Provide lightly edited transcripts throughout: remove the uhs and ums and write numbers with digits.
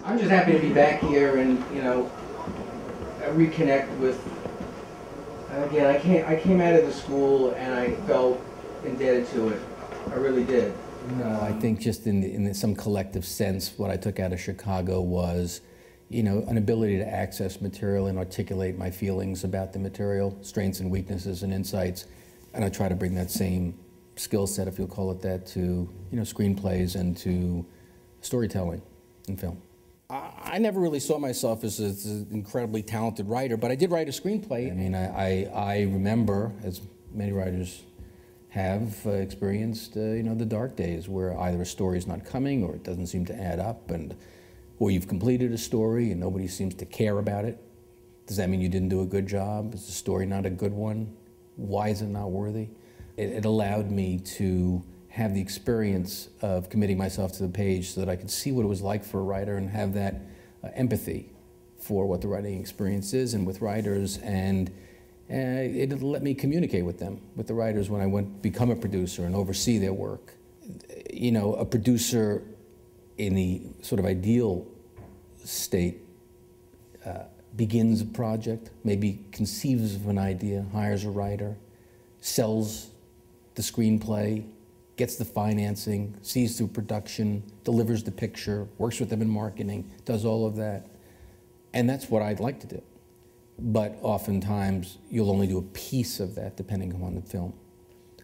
I'm just happy to be back here and, you know, reconnect with, again, I came out of the school and I felt indebted to it. I really did. No, I think just in some collective sense, what I took out of Chicago was, you know, an ability to access material and articulate my feelings about the material, strengths and weaknesses and insights, and I try to bring that same skill set, if you'll call it that, to, you know, screenplays and to storytelling in film. I never really saw myself as an incredibly talented writer, but I did write a screenplay. I mean, I remember, as many writers have experienced, you know, the dark days where either a story is not coming or it doesn't seem to add up, or you've completed a story and nobody seems to care about it. Does that mean you didn't do a good job? Is the story not a good one? Why is it not worthy? It allowed me to have the experience of committing myself to the page so that I could see what it was like for a writer and have that empathy for what the writing experience is and with writers, and it let me communicate with them, with the writers, when I went to become a producer and oversee their work. You know, a producer in the sort of ideal state begins a project, maybe conceives of an idea, hires a writer, sells the screenplay, gets the financing, sees through production, delivers the picture, works with them in marketing, does all of that. And that's what I'd like to do. But oftentimes, you'll only do a piece of that depending upon the film.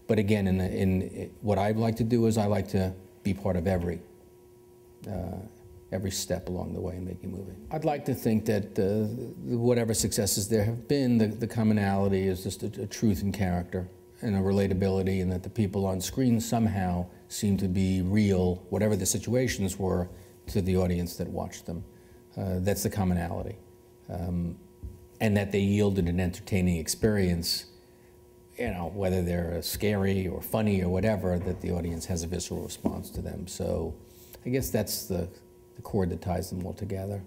But again, what I'd like to do is I like to be part of every step along the way in making a movie. I'd like to think that whatever successes there have been, the commonality is just a truth in character and a relatability, and that the people on screen somehow seem to be real, whatever the situations were, to the audience that watched them. That's the commonality. And that they yielded an entertaining experience, you know, whether they're scary or funny or whatever, that the audience has a visceral response to them. So I guess that's the cord that ties them all together.